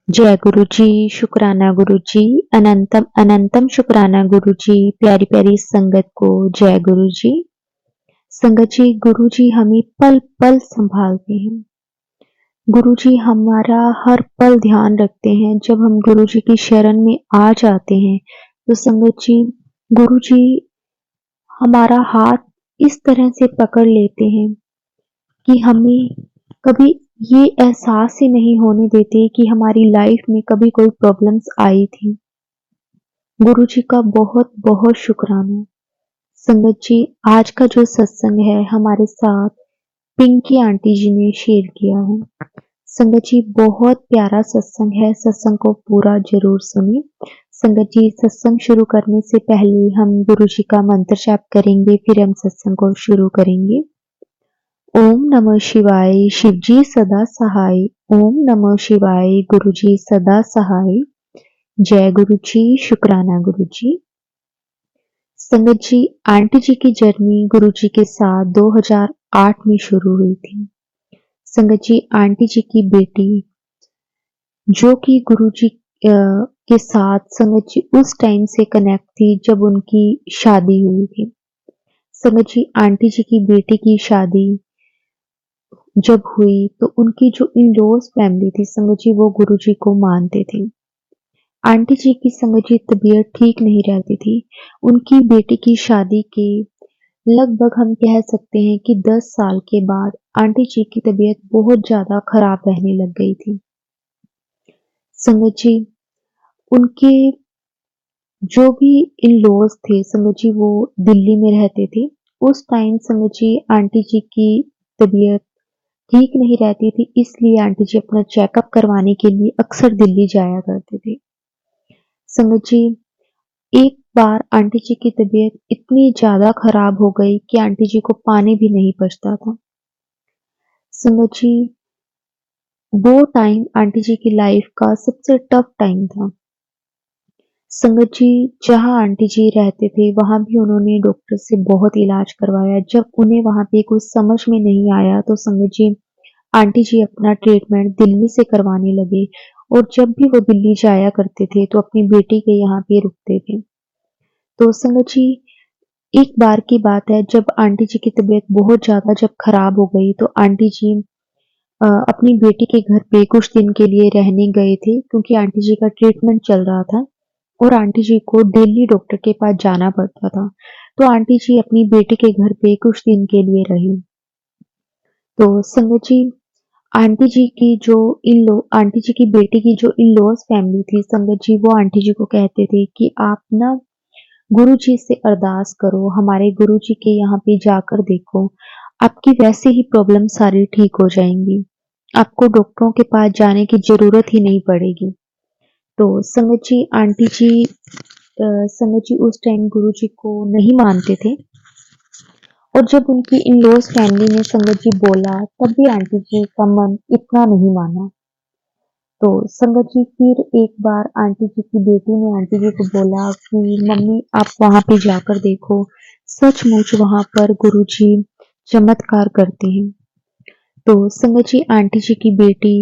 जय गुरु जी, शुक्राना गुरु जी, अनंतम अनंतम शुक्राना गुरु जी, प्यारी प्यारी संगत को जय गुरु जी। संगत जी, गुरु जी हमें पल पल संभालते हैं। गुरु जी हमारा हर पल ध्यान रखते हैं। जब हम गुरु जी की शरण में आ जाते हैं तो संगत जी, गुरु जी हमारा हाथ इस तरह से पकड़ लेते हैं कि हमें कभी ये एहसास ही नहीं होने देते कि हमारी लाइफ में कभी कोई प्रॉब्लम्स आई थी। गुरु जी का बहुत बहुत शुक्राना। संगत जी, आज का जो सत्संग है हमारे साथ पिंकी आंटी जी ने शेयर किया है। संगत जी, बहुत प्यारा सत्संग है। सत्संग को पूरा जरूर सुनिए। संगत जी, सत्संग शुरू करने से पहले हम गुरु जी का मंत्र जाप करेंगे, फिर हम सत्संग को शुरू करेंगे। ओम नमः शिवाय, शिव जी सदा सहाय। ओम नमः शिवाय, गुरु जी सदा सहाय। जय गुरु जी, शुक्राना गुरु जी। संगत जी, आंटी जी की जर्नी गुरु जी के साथ 2008 में शुरू हुई थी। संगत जी, आंटी जी की बेटी जो कि गुरु जी के साथ संगत जी उस टाइम से कनेक्ट थी जब उनकी शादी हुई थी। संगत जी, आंटी जी की बेटी की शादी जब हुई तो उनकी जो इन लॉज फैमिली थी संगत जी, वो गुरु जी को मानते थे। आंटी जी की संगत जी तबीयत ठीक नहीं रहती थी। उनकी बेटी की शादी के लगभग हम कह सकते हैं कि 10 साल के बाद आंटी जी की तबीयत बहुत ज्यादा खराब रहने लग गई थी। संगत जी, उनके जो भी इन लॉज थे संगत जी, वो दिल्ली में रहते थे। उस टाइम संगत जी आंटी जी की तबीयत ठीक नहीं रहती थी, इसलिए आंटी जी अपना चेकअप करवाने के लिए अक्सर दिल्ली जाया करते थे। संगत जी, एक बार आंटी जी की तबीयत इतनी ज्यादा खराब हो गई कि आंटी जी को पानी भी नहीं पचता था। संगत जी, वो टाइम आंटी जी की लाइफ का सबसे टफ टाइम था। संगत जी, जहाँ आंटी जी रहते थे वहां भी उन्होंने डॉक्टर से बहुत इलाज करवाया। जब उन्हें वहां पे कुछ समझ में नहीं आया तो संगत जी आंटी जी अपना ट्रीटमेंट दिल्ली से करवाने लगे। और जब भी वो दिल्ली जाया करते थे तो अपनी बेटी के यहाँ पे रुकते थे। तो संगत जी, एक बार की बात है, जब आंटी जी की तबीयत बहुत ज्यादा जब खराब हो गई तो आंटी जी अपनी बेटी के घर पे कुछ दिन के लिए रहने गए थे, क्योंकि आंटी जी का ट्रीटमेंट चल रहा था और आंटी जी को डेली डॉक्टर के पास जाना पड़ता था। तो आंटी जी अपनी बेटी के घर पे कुछ दिन के लिए रही। तो संगत जी, आंटी जी की बेटी की जो इन लॉज फैमिली थी संगत जी, वो आंटी जी को कहते थे कि आप ना गुरु जी से अरदास करो, हमारे गुरु जी के यहाँ पे जाकर देखो, आपकी वैसे ही प्रॉब्लम सारी ठीक हो जाएंगी, आपको डॉक्टरों के पास जाने की जरूरत ही नहीं पड़ेगी। तो संगत जी उस टाइम गुरु जी को नहीं मानते थे। और जब उनकी इन लॉज फैमिली ने संगत जी बोला तब भी आंटी जी का मन इतना नहीं माना। तो संगत जी, फिर एक बार आंटी जी की बेटी ने आंटी जी को बोला कि मम्मी आप वहां पे जाकर देखो, सचमुच वहां पर गुरु जी चमत्कार करते हैं। तो संगत जी, आंटी जी की बेटी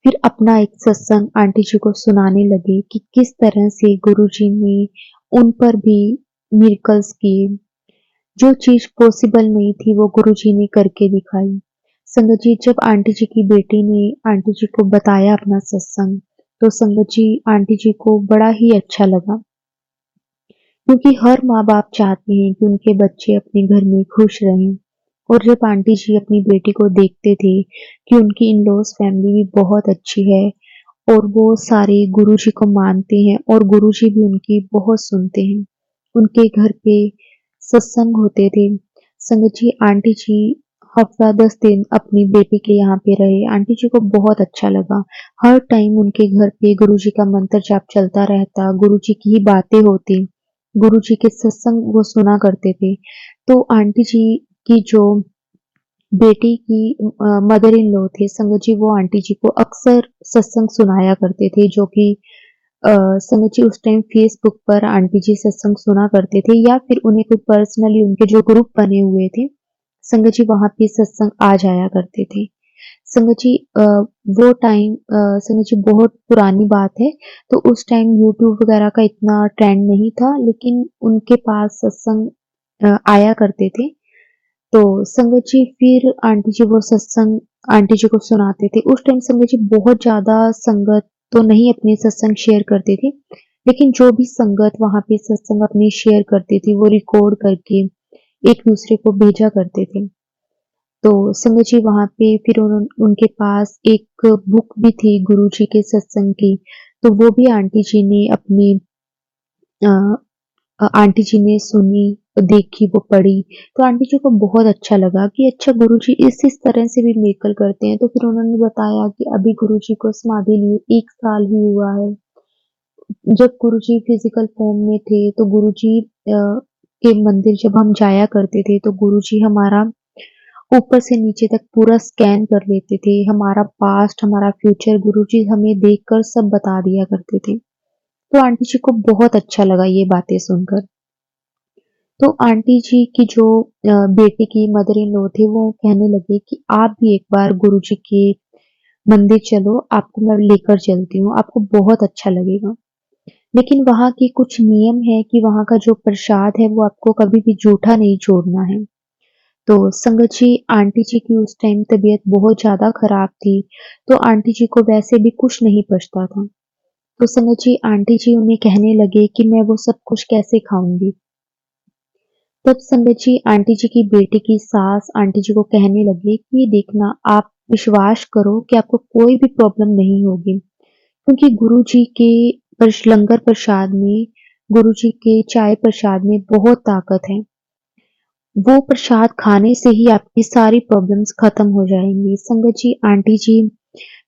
फिर अपना एक सत्संग आंटी जी को सुनाने लगे कि किस तरह से गुरु जी ने उन पर भी मिरेकल्स किए। जो चीज पॉसिबल नहीं थी वो गुरु जी ने करके दिखाई। संगत जी, जब आंटी जी की बेटी ने आंटी जी को बताया अपना सत्संग तो संगत जी आंटी जी को बड़ा ही अच्छा लगा, क्योंकि हर माँ बाप चाहते हैं कि उनके बच्चे अपने घर में खुश रहें। और जब आंटी जी अपनी बेटी को देखते थे कि उनकी इन लॉज फैमिली भी बहुत अच्छी है और वो सारे गुरु जी को मानते हैं और गुरु जी भी उनकी बहुत सुनते हैं, उनके घर पे सत्संग होते थे। संगत जी, आंटी जी हफ्ता 10 दिन अपनी बेटी के यहाँ पे रहे। आंटी जी को बहुत अच्छा लगा। हर टाइम उनके घर पे गुरु जी का मंत्र जाप चलता रहता, गुरु जी की ही बातें होती, गुरु जी के सत्संग वो सुना करते थे। तो आंटी जी की जो बेटी की मदर इन लॉ थे संगत जी, वो आंटी जी को अक्सर सत्संग सुनाया करते थे, जो कि संगत जी उस टाइम फेसबुक पर आंटी जी सत्संग सुना करते थे या फिर उन्हें कोई पर्सनली उनके जो ग्रुप बने हुए थे संगत जी, वहां पे सत्संग आ जाया करते थे। संगत जी वो टाइम संगत जी बहुत पुरानी बात है, तो उस टाइम यूट्यूब वगैरह का इतना ट्रेंड नहीं था, लेकिन उनके पास सत्संग आया करते थे। तो संगत जी फिर आंटी जी वो सत्संग आंटी जी को सुनाते थे। उस टाइम संगत जी बहुत ज़्यादा संगत तो नहीं अपने सत्संग शेयर करते थे, लेकिन जो भी संगत वहाँ पे सत्संग अपनी शेयर करती थी, वो रिकॉर्ड करके एक-दूसरे को भेजा करते थे। तो संगत जी वहाँ पे फिर उनके पास एक बुक भी थी गुरुजी के सत्संग की, तो वो भी आंटी जी ने अपनी अ आंटी जी ने सुनी, देखी, वो पढ़ी, तो आंटी जी को बहुत अच्छा लगा कि अच्छा गुरुजी इस तरह से भी मिरेकल करते हैं। तो फिर उन्होंने बताया कि अभी गुरुजी को समाधि लिए 1 साल ही हुआ है। जब गुरुजी फिज़िकल फॉर्म में थे, तो गुरुजी के मंदिर जब हम जाया करते थे, तो गुरुजी हमारा ऊपर से नीचे तक पूरा स्कैन कर लेते थे। हमारा पास्ट, हमारा फ्यूचर गुरुजी हमें देखकर सब बता दिया करते थे। तो आंटी जी को बहुत अच्छा लगा ये बातें सुनकर। तो आंटी जी की जो बेटे की मदर इन लॉ थे, वो कहने लगे कि आप भी एक बार गुरुजी के मंदिर चलो, आपको मैं लेकर चलती हूँ, आपको बहुत अच्छा लगेगा। लेकिन वहाँ के कुछ नियम है कि वहाँ का जो प्रसाद है, वो आपको कभी भी जूठा नहीं छोड़ना है। तो संगत जी, आंटी जी की उस टाइम तबीयत बहुत ज़्यादा खराब थी, तो आंटी जी को वैसे भी कुछ नहीं पचता था। तो संगत जी, आंटी जी उन्हें कहने लगे कि मैं वो सब कुछ कैसे खाऊँगी? तब संगत जी आंटी जी की बेटे की सास आंटी जी को कहने लगी कि देखना आप विश्वास करो कि आपको कोई भी प्रॉब्लम नहीं होगी, क्योंकि गुरु जी के लंगर प्रसाद में, गुरु जी के चाय प्रसाद में बहुत ताकत है। वो प्रसाद खाने से ही आपकी सारी प्रॉब्लम्स खत्म हो जाएंगी। संगत जी आंटी जी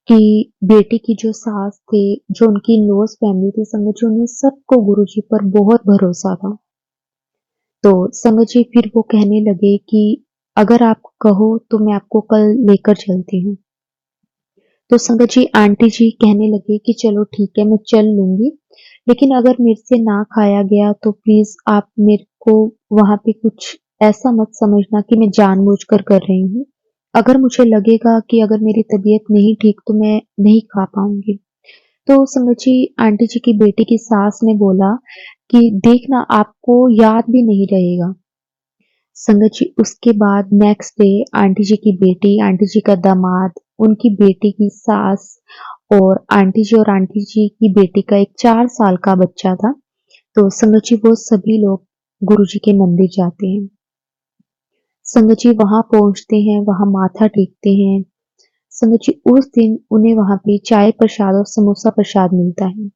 की बेटी की जो सास थे, जो उनकी नोस फैमिली थी, संगत जी उन्हें सबको गुरु जी पर बहुत भरोसा था। तो संगत जी फिर वो कहने लगे कि अगर आप कहो तो मैं आपको कल लेकर चलती हूँ। तो संगत जी आंटी जी कहने लगे कि चलो ठीक है, मैं चल लूँगी, लेकिन अगर मेरे से ना खाया गया तो प्लीज़ आप मेरे को वहाँ पे कुछ ऐसा मत समझना कि मैं जानबूझकर कर रही हूँ। अगर मुझे लगेगा कि अगर मेरी तबीयत नहीं ठीक तो मैं नहीं खा पाऊँगी। तो संगत जी आंटी जी की बेटी की सास ने बोला कि देखना आपको याद भी नहीं रहेगा। संगत जी उसके बाद नेक्स्ट डे आंटी जी की बेटी, आंटी जी का दामाद, उनकी बेटी की सास और आंटी जी की बेटी का एक 4 साल का बच्चा था। तो संगत जी वो सभी लोग गुरुजी के मंदिर जाते हैं। संगत जी वहाँ पहुँचते हैं, वहाँ माथा टेकते हैं। संगत जी उस दिन उन्हें वहाँ पे चाय प्रसाद और समोसा प्रसाद मिलता है।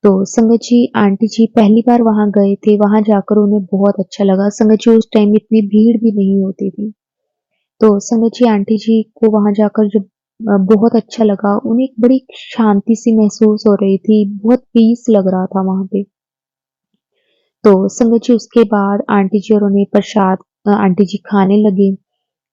तो संगत जी आंटी जी पहली बार वहाँ गए थे, वहाँ जाकर उन्हें बहुत अच्छा लगा। संगत जी उस टाइम इतनी भीड़ भी नहीं होती थी। तो संगत जी आंटी जी को वहाँ जाकर जब बहुत अच्छा लगा, उन्हें एक बड़ी शांति सी महसूस हो रही थी, बहुत पीस लग रहा था वहाँ पे। तो संगत जी उसके बाद आंटी जी और उन्हें प्रसाद आंटी जी खाने लगे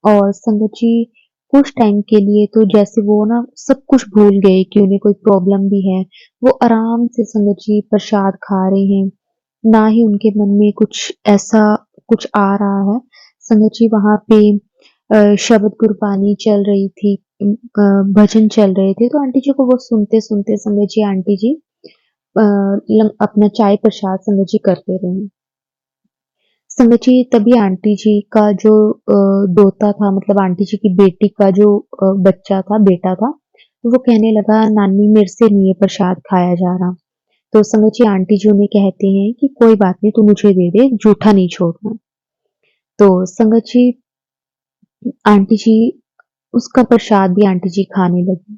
और संगत जी कुछ टाइम के लिए तो जैसे वो ना सब कुछ भूल गए कि उन्हें कोई प्रॉब्लम भी है। वो आराम से संगत जी प्रसाद खा रहे हैं, ना ही उनके मन में कुछ ऐसा कुछ आ रहा है। संगत जी वहाँ पे शब्द गुरबानी चल रही थी, भजन चल रहे थे, तो आंटी जी को वो सुनते-सुनते संगत जी आंटी जी अपना चाय प्रसाद संगत जी करते रहे। संगत जी तभी आंटी जी का जो दोता था, मतलब आंटी जी की बेटी का जो बच्चा था, बेटा था, तो वो कहने लगा नानी मेरे से नहीं ये प्रसाद खाया जा रहा। तो संगत जी आंटी जी उन्हें कहते हैं कि कोई बात नहीं, तू मुझे दे दे, जूठा नहीं छोड़ना। तो संगत जी आंटी जी उसका प्रसाद भी आंटी जी खाने लगी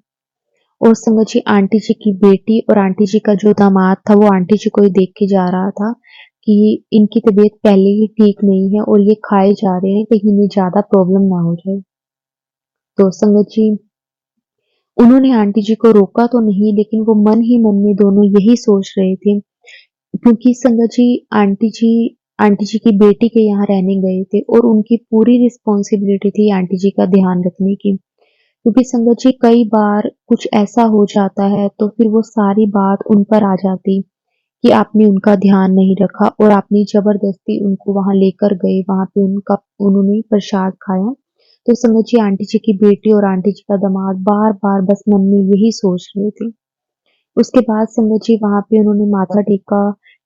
और संगत जी आंटी जी की बेटी और आंटी जी का जो दामाद था, वो आंटी जी को ही देख के जा रहा था कि इनकी तबीयत पहले ही ठीक नहीं है और ये खाए जा रहे हैं, कहीं इन्हें ज़्यादा प्रॉब्लम ना हो जाए। तो संगत जी उन्होंने आंटी जी को रोका तो नहीं, लेकिन वो मन ही मन में दोनों यही सोच रहे थे, क्योंकि संगत जी आंटी जी की बेटी के यहाँ रहने गए थे और उनकी पूरी रिस्पॉन्सिबिलिटी थी आंटी जी का ध्यान रखने की। क्योंकि संगत जी कई बार कुछ ऐसा हो जाता है तो फिर वो सारी बात उन पर आ जाती कि आपने उनका ध्यान नहीं रखा और आपने ज़बरदस्ती उनको वहाँ लेकर गए, वहाँ पे उन्होंने प्रसाद खाया। तो संगत जी आंटी जी की बेटी और आंटी जी का दामाद बार-बार बस मन में यही सोच रहे थे। उसके बाद संगत जी वहाँ पे उन्होंने माथा टेका,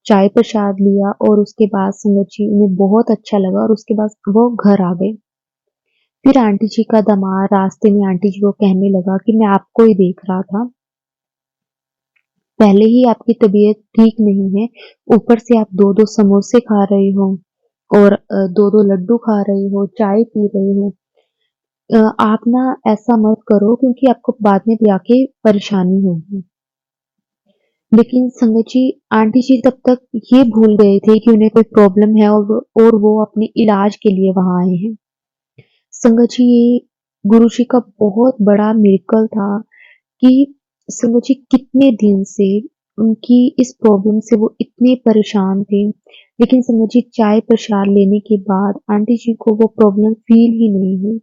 चाय प्रसाद लिया और उसके बाद संगत जी उन्हें बहुत अच्छा लगा और उसके बाद वो घर आ गए। फिर आंटी जी का दामाद रास्ते में आंटी जी को कहने लगा कि मैं आपको ही देख रहा था। पहले ही आपकी तबीयत ठीक नहीं है, ऊपर से आप 2-2 समोसे खा रहे हो और 2-2 लड्डू खा रहे हो, चाय पी रहे हो। आप ना ऐसा मत करो क्योंकि आपको बाद में जाके परेशानी होगी। लेकिन संगत जी आंटी जी तब तक ये भूल गए थे कि उन्हें कोई प्रॉब्लम है और वो अपने इलाज के लिए वहाँ आए हैं। संगत जी ये गुरुजी का बहुत बड़ा मिरेकल था कि संगत जी कितने दिन से उनकी इस प्रॉब्लम से वो इतने परेशान थे, लेकिन संगत जी चाय प्रसाद लेने के बाद आंटी जी को वो प्रॉब्लम फ़ील ही नहीं हुई।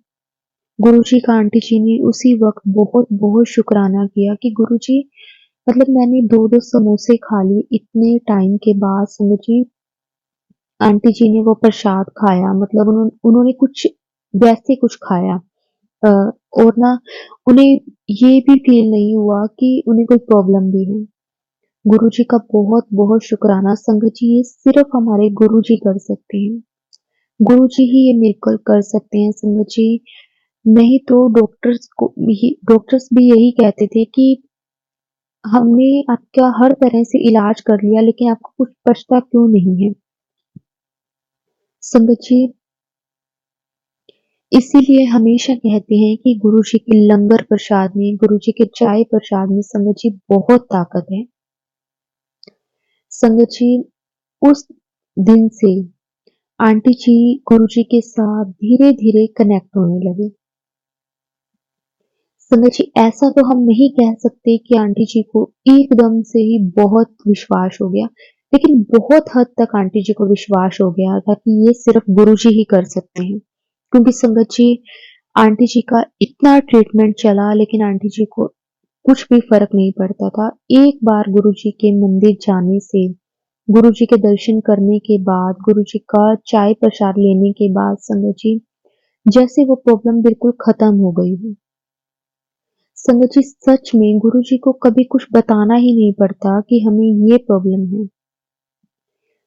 गुरुजी का आंटी जी ने उसी वक़्त बहुत-बहुत शुकराना किया कि गुरुजी मतलब मैंने 2-2 समोसे खा लिए इतने टाइम के बाद संगत जी आंटी जी ने वो प्रसाद खाया मतलब उन्होंने कुछ वैसे कुछ खाया अ, और ना उन्हें ये भी फ़ील नहीं हुआ कि उन्हें कोई प्रॉब्लम भी है। गुरुजी का बहुत-बहुत शुकराना संगत जी ये सिर्फ़ हमारे गुरुजी कर सकते हैं। गुरुजी ही ये मिरेकल कर सकते हैं संगत जी, नहीं तो डॉक्टर्स भी यही कहते थे कि हमने आपका हर तरह से इलाज कर लिया लेकिन आपको कुछ बचता क्यों नहीं है? संगत जी इसीलिए हमेशा कहते हैं कि गुरुजी के लंगर प्रसाद में, गुरुजी के चाय प्रसाद में संगत जी बहुत ताकत है। संगत जी उस दिन से आंटी जी गुरुजी के साथ धीरे-धीरे कनेक्ट होने लगे। संगत जी ऐसा तो हम नहीं कह सकते कि आंटी जी को एकदम से ही बहुत विश्वास हो गया, लेकिन बहुत हद तक आंटी जी को विश्वास हो गया था कि ये सिर्फ गुरुजी ही कर सकते हैं। क्योंकि संगत जी आंटी जी का इतना ट्रीटमेंट चला लेकिन आंटी जी को कुछ भी फ़र्क नहीं पड़ता था। एक बार गुरुजी के मंदिर जाने से, गुरुजी के दर्शन करने के बाद, गुरुजी का चाय प्रसाद लेने के बाद संगत जी जैसे वो प्रॉब्लम बिल्कुल खत्म हो गई हो। संगत जी सच में गुरुजी को कभी कुछ बताना ही नहीं पड़ता कि हमें ये प्रॉब्लम है।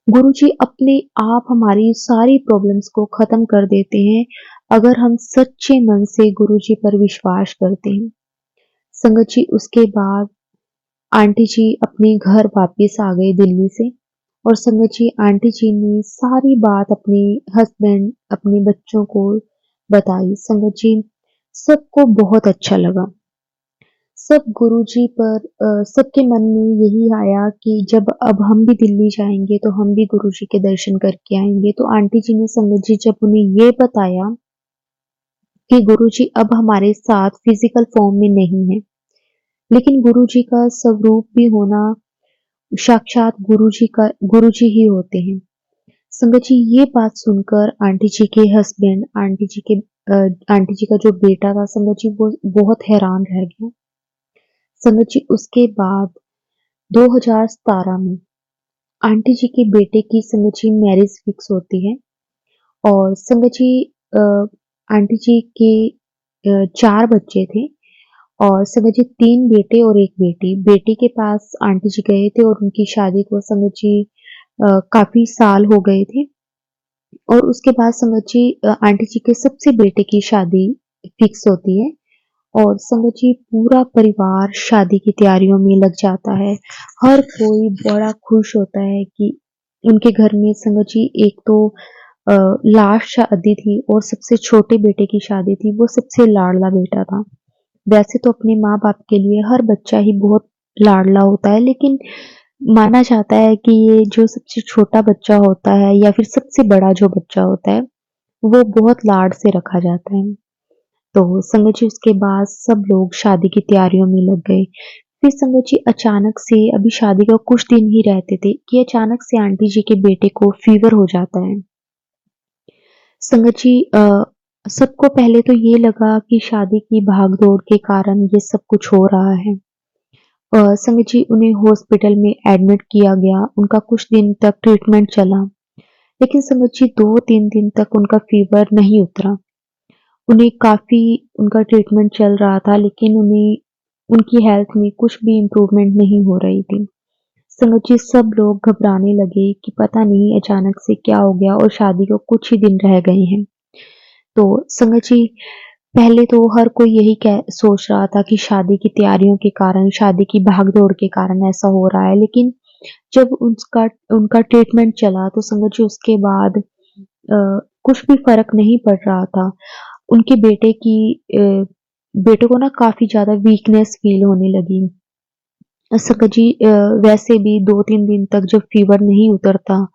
गुरुजी अपने आप हमारी सारी प्रॉब्लम्स को खत्म कर देते हैं अगर हम सच्चे मन से गुरुजी पर विश्वास करते हैं। संगत जी उसके बाद आंटी जी अपने घर वापस आ गए दिल्ली से और संगत जी आंटी जी ने सारी बात अपने हस्बैंड, अपने बच्चों को बताई। संगत जी सबको बहुत अच्छा लगा। सब गुरुजी पर सबके मन में यही आया कि जब अब हम भी दिल्ली जाएँगे तो हम भी गुरुजी के दर्शन करके आएँगे। तो आंटी जी ने संगत जी जब उन्हें ये बताया कि गुरुजी अब हमारे साथ फ़िज़िकल फ़ॉर्म में नहीं है, लेकिन गुरुजी का स्वरूप भी होना साक्षात गुरुजी ही होते हैं। संगत जी ये बात सुनकर आंटी जी के हस्बैंड, आंटी जी का जो बेटा था संगत जी वो बहुत हैरान रह गया। संगत जी उसके बाद 2017 में आंटी जी के बेटे की संगत जी मैरिज फिक्स होती है और संगत जी अ, आंटी जी के 4 बच्चे थे और संगत जी 3 बेटे और 1 बेटी। बेटी के पास आंटी जी गए थे और उनकी शादी को संगत जी काफ़ी साल हो गए थे और उसके बाद संगत जी आंटी जी के सबसे बेटे की शादी फिक्स होती है और संगत जी पूरा परिवार शादी की तैयारियों में लग जाता है। हर कोई बड़ा खुश होता है कि उनके घर में संगत जी एक तो लास्ट शादी थी और सबसे छोटे बेटे की शादी थी, वो सबसे लाडला बेटा था। वैसे तो अपने माँ-बाप के लिए हर बच्चा ही बहुत लाडला होता है, लेकिन माना जाता है कि ये जो सबसे छोटा बच्चा होता है या फिर सबसे बड़ा जो बच्चा होता है, वो बहुत लाड से रखा जाता है। तो संगत जी उसके बाद सब लोग शादी की तैयारियों में लग गए। फिर संगत जी अचानक से अभी शादी का कुछ दिन ही रहते थे कि अचानक से आंटी जी के बेटे को फ़ीवर हो जाता है। संगत जी सबको पहले तो ये लगा कि शादी की भाग-दौड़ के कारण ये सब कुछ हो रहा है। संगत जी उन्हें हॉस्पिटल में एडमिट किया गया, उनका कुछ दिन तक ट्रीटमेंट चला, लेकिन संगत जी 2-3 दिन तक उनका फ़ीवर नहीं उतरा उन्हें काफ़ी उनका ट्रीटमेंट चल रहा था, लेकिन उन्हें उनकी हेल्थ में कुछ भी इम्प्रूवमेंट नहीं हो रही थी। संगत जी, सब लोग घबराने लगे कि पता नहीं अचानक से क्या हो गया और शादी को कुछ ही दिन रह गए हैं। तो संगत जी, पहले तो हर कोई यही सोच रहा था कि शादी की तैयारियों के कारण, शादी की भाग-दौड़ के कारण ऐसा हो रहा है। लेकिन जब उसका उनका ट्रीटमेंट चला तो संगत जी उसके बाद कुछ भी फ़र्क नहीं पड़ रहा था। उनके बेटे को ना काफ़ी ज़्यादा वीकनेस फ़ील होने लगी। संगत जी, वैसे भी 2-3 दिन तक जब फ़ीवर नहीं उतरता,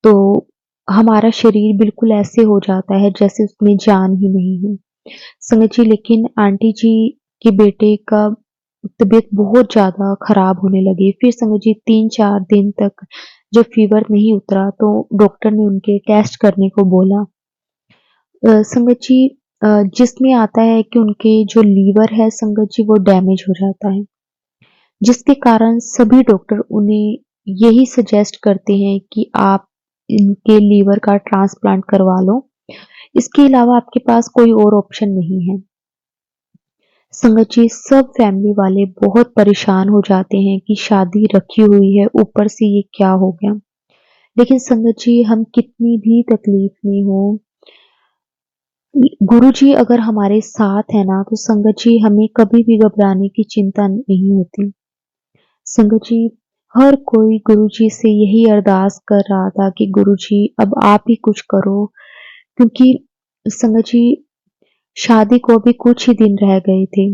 तो हमारा शरीर बिल्कुल ऐसे हो जाता है जैसे उसमें जान ही नहीं है। संगत जी, लेकिन आंटी जी के बेटे का तबीयत बहुत ज़्यादा खराब होने लगी। फिर संगत जी 3-4 दिन तक जब फ़ीवर नहीं उतरा तो डॉक्टर ने उनके टेस्ट करने को बोला। संगत जी, जिसमें आता है कि उनके जो लीवर है संगत जी वो डैमेज हो जाता है, जिसके कारण सभी डॉक्टर उन्हें यही सजेस्ट करते हैं कि आप इनके लीवर का ट्रांसप्लांट करवा लो। इसके अलावा आपके पास कोई और ऑप्शन नहीं है। संगत जी, सब फैमिली वाले बहुत परेशान हो जाते हैं कि शादी रखी हुई है, ऊपर से ये क्या हो गया। लेकिन संगत जी, हम कितनी भी तकलीफ में हो, गुरुजी अगर हमारे साथ है ना, तो संगत जी हमें कभी भी घबराने की चिंता नहीं होती। संगत जी, हर कोई गुरुजी से यही अरदास कर रहा था कि गुरुजी अब आप ही कुछ करो, क्योंकि संगत जी शादी को अभी कुछ ही दिन रह गए थे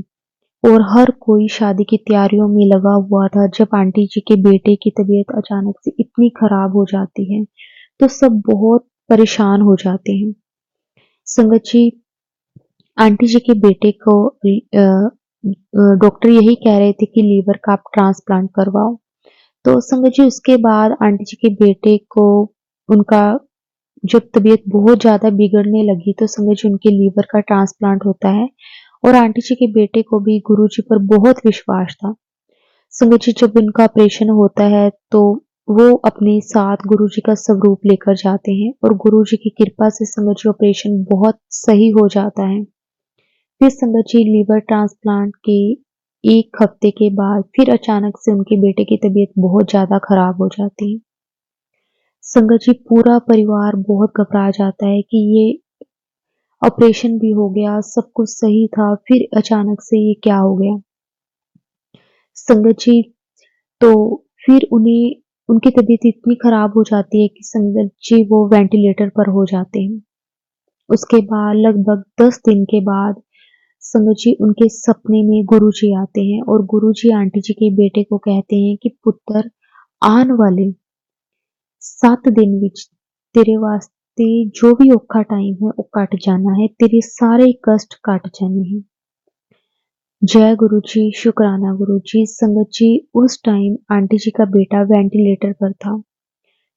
और हर कोई शादी की तैयारियों में लगा हुआ था। जब आंटी जी के बेटे की तबीयत अचानक से इतनी खराब हो जाती है, तो सब बहुत परेशान हो जाते हैं। संगत जी, आंटी जी के बेटे को डॉक्टर यही कह रहे थे कि लीवर का आप ट्रांसप्लांट करवाओ। तो संगत जी उसके बाद आंटी जी के बेटे को उनका जब तबीयत बहुत ज़्यादा बिगड़ने लगी तो संगत जी उनके लीवर का ट्रांसप्लांट होता है और आंटी जी के बेटे को भी गुरुजी पर बहुत विश्वास था। संगत जी, जब इनका ऑपरेशन होता है तो वो अपने साथ गुरुजी का स्वरूप लेकर जाते हैं और गुरुजी की कृपा से संगत जी ऑपरेशन बहुत सही हो जाता है। फिर संगत जी लीवर ट्रांसप्लांट के 1 हफ्ते के बाद फिर अचानक से उनके बेटे की तबीयत बहुत ज़्यादा खराब हो जाती है। संगत जी, पूरा परिवार बहुत घबरा जाता है कि ये ऑपरेशन भी हो गया, सब कुछ सही था, फिर अचानक से ये क्या हो गया? संगत जी, तो फिर उन्हें उनकी तबीयत इतनी खराब हो जाती है कि संगत जी वो वेंटिलेटर पर हो जाते हैं। उसके बाद लगभग 10 दिन के बाद संगत जी उनके सपने में गुरुजी आते हैं और गुरुजी आंटी जी के बेटे को कहते हैं कि पुत्र, आने वाले 7 दिन विच तेरे वास्ते जो भी औखा टाइम है वो कट जाना है, तेरे सारे कष्ट कट जाने हैं। जय गुरुजी, शुक्राना गुरुजी। संगत जी, उस टाइम आंटी जी का बेटा वेंटिलेटर पर था,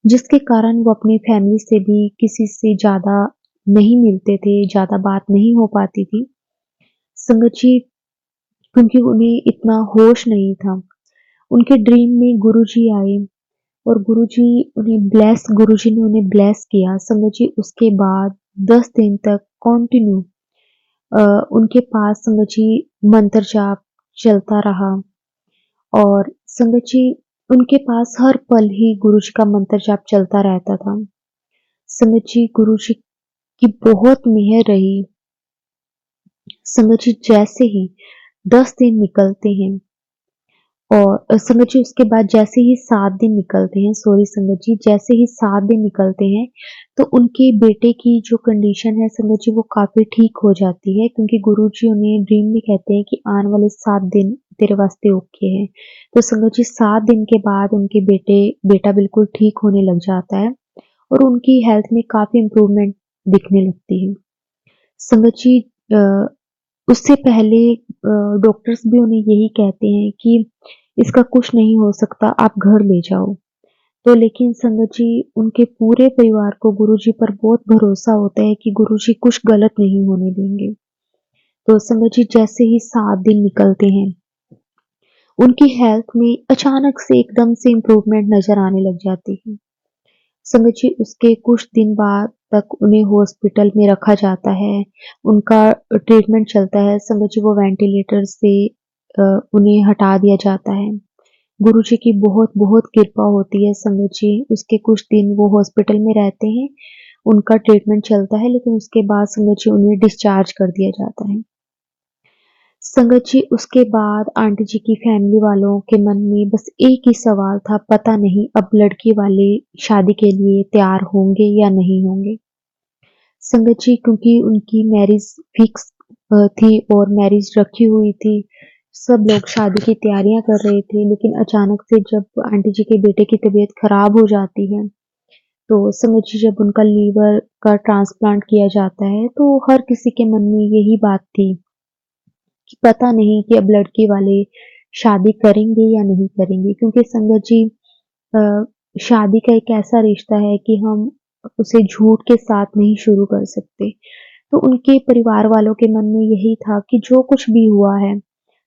जिसके कारण वो अपनी फैमिली से भी किसी से ज़्यादा नहीं मिलते थे, ज़्यादा बात नहीं हो पाती थी। संगत जी, क्योंकि उन्हें इतना होश नहीं था। उनके ड्रीम में गुरुजी आए और गुरुजी ने उन्हें ब्लेस किया। संगत जी, उसके बाद 10 दिन तक कंटिन्यू अ, उनके पास संगत जी मंत्र जाप चलता रहा और संगत जी उनके पास हर पल ही गुरुजी का मंत्र जाप चलता रहता था। संगत जी, गुरुजी की बहुत मेहर रही। संगत जी, जैसे ही 10 दिन निकलते हैं और संगत जी उसके बाद जैसे ही 7 दिन निकलते हैं, सॉरी संगत जी, जैसे ही 7 दिन निकलते हैं, तो उनके बेटे की जो कंडीशन है संगत जी वो काफ़ी ठीक हो जाती है, क्योंकि गुरुजी उन्हें ड्रीम में कहते हैं कि आने वाले 7 दिन तेरे वास्ते ओके हैं। तो संगत जी 7 दिन के बाद उनके बेटा बिल्कुल ठीक होने लग जाता है और उनकी हेल्थ में काफ़ी इम्प्रूवमेंट दिखने लगती है। संगत जी, अ, उससे पहले डॉक्टर्स भी उन्हें यही कहते हैं कि इसका कुछ नहीं हो सकता, आप घर ले जाओ। तो लेकिन संगत जी उनके पूरे परिवार को गुरुजी पर बहुत भरोसा होता है कि गुरुजी कुछ गलत नहीं होने देंगे। तो संगत जी जैसे ही 7 दिन निकलते हैं, उनकी हेल्थ में अचानक से एकदम से इम्प्रूवमेंट नज़र आने लग जाती है। संगत जी उसके कुछ दिन बाद तक उन्हें हॉस्पिटल में रखा जाता है, उनका ट्रीटमेंट चलता है। संगत जी वो वेंटिलेटर से उन्हें हटा दिया जाता है। गुरुजी की बहुत बहुत कृपा होती है संगत जी। उसके कुछ दिन वो हॉस्पिटल में रहते हैं, उनका ट्रीटमेंट चलता है, लेकिन उसके बाद संगत जी उन्हें डिस्चार्ज कर दिया जाता है। संगत जी उसके बाद आंटी जी की फैमिली वालों के मन में बस एक ही सवाल था, पता नहीं अब लड़की वाले शादी के लिए तैयार होंगे या नहीं होंगे। संगत जी क्योंकि उनकी मैरिज फिक्स थी और मैरिज रखी हुई थी, सब लोग शादी की तैयारियां कर रहे थे, लेकिन अचानक से जब आंटी जी के बेटे की तबीयत खराब हो जाती है, तो संगत जी जब उनका लीवर का ट्रांसप्लांट किया जाता है, तो हर किसी के मन में यही बात थी कि पता नहीं कि अब लड़की वाले शादी करेंगे या नहीं करेंगे, क्योंकि संगत जी अ, शादी का एक ऐसा रिश्ता है कि हम उसे झूठ के साथ नहीं शुरू कर सकते। तो उनके परिवार वालों के मन में यही था कि जो कुछ भी हुआ है,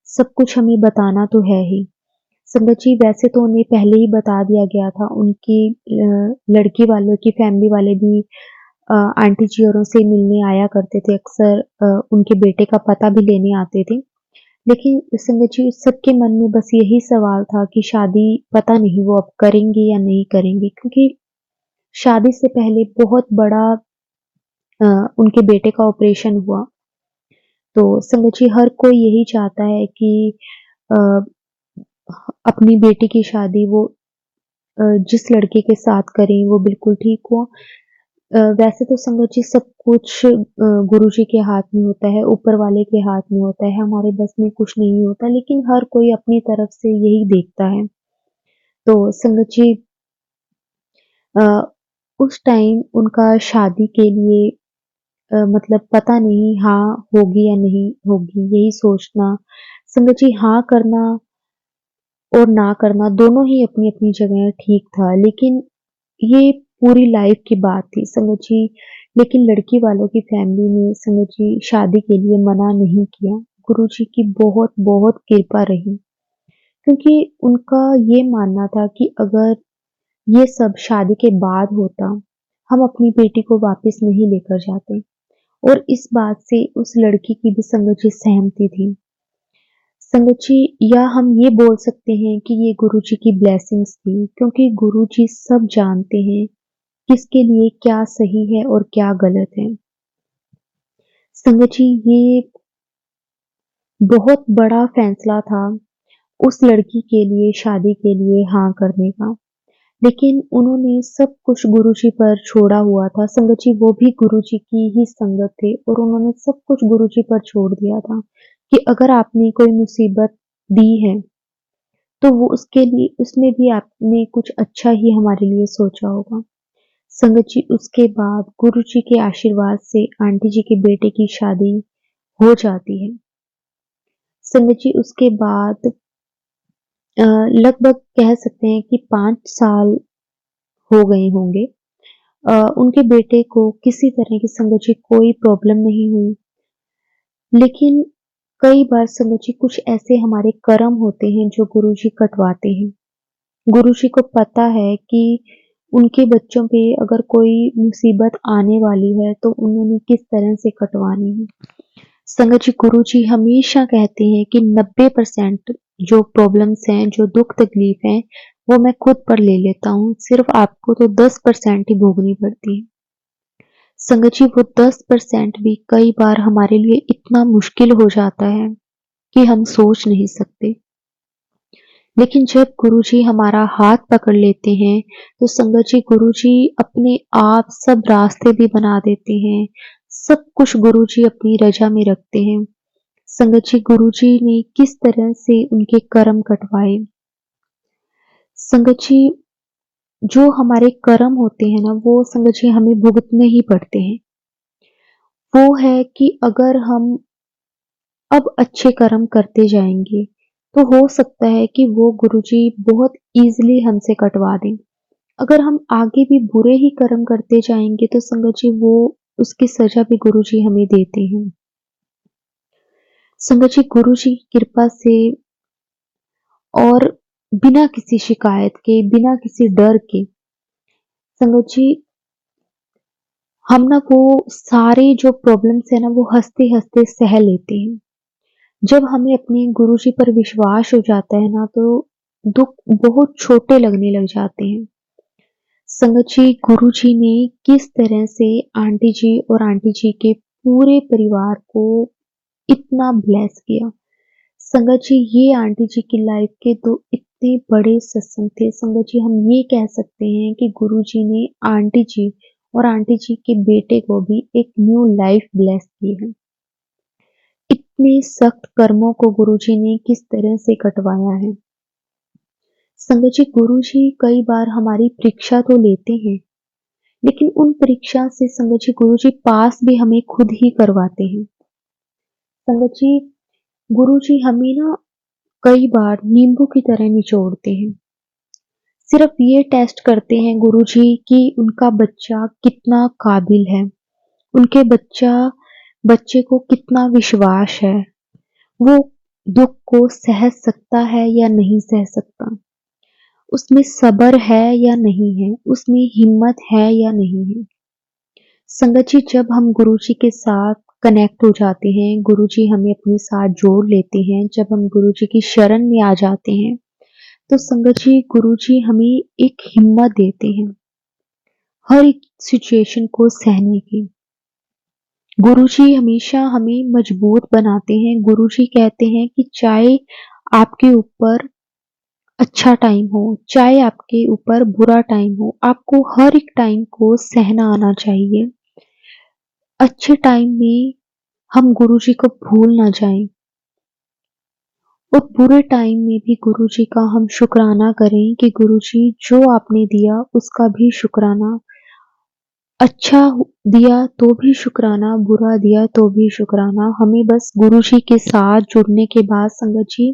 सब कुछ हमें बताना तो है ही। संगत जी वैसे तो उन्हें पहले ही बता दिया गया था, उनकी लड़की वालों की फैमिली वाले भी आंटी जी औरों से मिलने आया करते थे, अक्सर उनके बेटे का पता भी लेने आते थे। लेकिन संगत जी सबके मन में बस यही सवाल था कि शादी पता नहीं वो अब करेंगे या नहीं करेंगे, क्योंकि शादी से पहले बहुत बड़ा उनके बेटे का ऑपरेशन हुआ। तो संगत जी हर कोई यही चाहता है कि अ, अपनी बेटी की शादी वो जिस लड़के के साथ करें वो बिल्कुल ठीक हो। वैसे तो संगत जी सब कुछ गुरुजी के हाथ में होता है, ऊपर वाले के हाथ में होता है, हमारे बस में कुछ नहीं होता, लेकिन हर कोई अपनी तरफ से यही देखता है। तो संगत जी अ, उस टाइम उनका शादी के लिए मतलब पता नहीं हाँ होगी या नहीं होगी, यही सोचना। संगत जी हाँ करना और ना करना दोनों ही अपनी-अपनी जगह ठीक था, लेकिन ये पूरी लाइफ की बात थी संगत जी। लेकिन लड़की वालों की फैमिली ने संगत जी शादी के लिए मना नहीं किया। गुरुजी की बहुत-बहुत कृपा रही, क्योंकि उनका ये मानना था कि अगर ये सब शादी के बाद होता, हम अपनी बेटी को वापस नहीं लेकर जाते, और इस बात से उस लड़की की भी संगत जी सहमति थी। संगत जी या हम ये बोल सकते हैं कि ये गुरुजी की ब्लेसिंग्स थी, क्योंकि गुरुजी सब जानते हैं किसके लिए क्या सही है और क्या गलत है। संगत जी ये बहुत बड़ा फैसला था उस लड़की के लिए शादी के लिए हाँ करने का, लेकिन उन्होंने सब कुछ गुरुजी पर छोड़ा हुआ था। संगत जी वो भी गुरुजी की ही संगत थे और उन्होंने सब कुछ गुरुजी पर छोड़ दिया था कि अगर आपने कोई मुसीबत दी है, तो वो उसके लिए उसमें भी आपने कुछ अच्छा ही हमारे लिए सोचा होगा। संगत जी उसके बाद गुरुजी के आशीर्वाद से आंटी जी के बेटे की शादी हो जाती है। संगत जी उसके बाद लगभग कह सकते हैं कि 5 साल हो गए होंगे। उनके बेटे को किसी तरह की संगत जी कोई प्रॉब्लम नहीं हुई। लेकिन कई बार संगत जी कुछ ऐसे हमारे कर्म होते हैं जो गुरुजी कटवाते हैं। गुरुजी को पता है कि उनके बच्चों पे अगर कोई मुसीबत आने वाली है तो उन्होंने किस तरह से कटवानी है। संगत जी गुरुजी हमेशा कहते हैं कि 90% जो प्रॉब्लम्स हैं, जो दुख तकलीफ हैं, वो मैं खुद पर ले लेता हूँ, सिर्फ आपको तो 10% ही भोगनी पड़ती है। संगत जी वो 10% भी कई बार हमारे लिए इतना मुश्किल हो जाता है कि हम सोच नहीं सकते। लेकिन जब गुरुजी हमारा हाथ पकड़ लेते हैं, तो संगत जी गुरुजी अपने आप सब रास्ते भी बना देते हैं। सब कुछ गुरुजी अपनी रज़ा में रखते हैं। संगत जी गुरुजी ने किस तरह से उनके कर्म कटवाए। संगत जी जो हमारे कर्म होते हैं ना, वो संगत जी हमें भुगतने ही पड़ते हैं। वो है कि अगर हम अब अच्छे कर्म करते जाएँगे, तो हो सकता है कि वो गुरुजी बहुत ईज़िली हमसे कटवा दें। अगर हम आगे भी बुरे ही कर्म करते जाएँगे, तो संगत जी वो उसकी सज़ा भी गुरुजी हमें देते हैं। संगत जी गुरुजी की कृपा से और बिना किसी शिकायत के, बिना किसी डर के, संगत जी हम ना वो सारे जो प्रॉब्लम्स है ना वो हँसते-हँसते सह लेते हैं। जब हमें अपने गुरुजी पर विश्वास हो जाता है ना तो दुःख बहुत छोटे लगने लग जाते हैं। संगत जी, गुरुजी ने किस तरह से आंटी जी और आंटी जी के पूरे परिवार को इतना ब्लेस किया। संगत जी, ये आंटी जी की लाइफ के 2 इतने बड़े सत्संग थे। संगत जी, हम ये कह सकते हैं कि गुरुजी ने आंटी जी और आंटी जी के बेटे को भी एक न्यू लाइफ ब्लेस की है। इतने सख्त कर्मों को गुरुजी ने किस तरह से कटवाया है। संगत जी, गुरुजी कई बार हमारी परीक्षा तो लेते हैं, लेकिन उन परीक्षा से संगत जी गुरुजी पास भी हमें खुद ही करवाते हैं। संगत जी, गुरुजी हमें ना कई बार नींबू की तरह निचोड़ते हैं। सिर्फ ये टेस्ट करते हैं गुरुजी कि उनका बच्चा कितना काबिल है, उनके बच्चे को कितना विश्वास है, वो दुःख को सह सकता है या नहीं सह सकता, उसमें सब्र है या नहीं है, उसमें हिम्मत है या नहीं है। संगत जी, जब हम गुरुजी के साथ कनेक्ट हो जाते हैं, गुरुजी हमें अपने साथ जोड़ लेते हैं, जब हम गुरुजी की शरण में आ जाते हैं, तो संगत जी गुरुजी हमें एक हिम्मत देते हैं, हर एक सिचुएशन को सहने की। गुरुजी हमेशा हमें मजबूत बनाते हैं। गुरुजी कहते हैं कि चाहे आपके ऊपर अच्छा टाइम हो, चाहे आपके ऊपर बुरा टाइम हो, आपको हर एक टाइम को सहना आना चाहिए। अच्छे टाइम में हम गुरुजी को भूल ना जाएं और बुरे टाइम में भी गुरुजी का हम शुक्राना करें कि गुरुजी जो आपने दिया उसका भी शुक्राना, अच्छा दिया तो भी शुक्राना, बुरा दिया तो भी शुक्राना। हमें बस गुरुजी के साथ जुड़ने के बाद संगत जी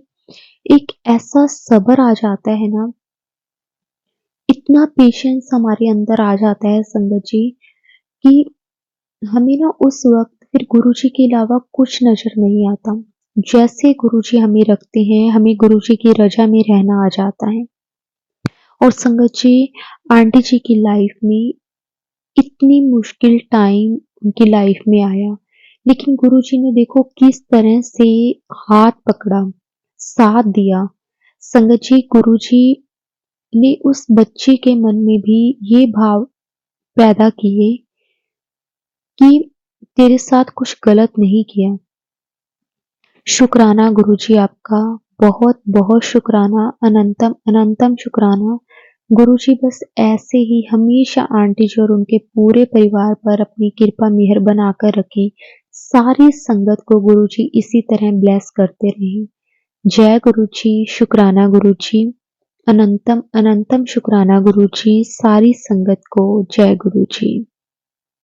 एक ऐसा सब्र आ जाता है ना, इतना पेशेंस हमारे अंदर आ जाता है संगत जी कि हमें ना उस वक़्त फिर गुरुजी के अलावा कुछ नज़र नहीं आता। जैसे गुरुजी हमें रखते हैं, हमें गुरुजी की रज़ा में रहना आ जाता है। और संगत जी, आंटी जी की लाइफ में इतनी मुश्किल टाइम उनकी लाइफ में आया, लेकिन गुरुजी ने देखो किस तरह से हाथ पकड़ा, साथ दिया। संगत जी, गुरुजी ने उस बच्चे के मन में भी ये भाव पैदा किए कि तेरे साथ कुछ गलत नहीं किया। शुक्राना गुरुजी आपका, बहुत-बहुत शुक्राना, अनंतम अनंतम शुक्राना। गुरुजी बस ऐसे ही हमेशा आंटी जी और उनके पूरे परिवार पर अपनी कृपा मेहर बनाकर रखें। सारी संगत को गुरुजी इसी तरह ब्लेस करते रहें। जय गुरुजी, शुक्राना गुरुजी, अनंतम अनंतम शुक्राना गुरुजी, सारी संगत को जय गुरुजी।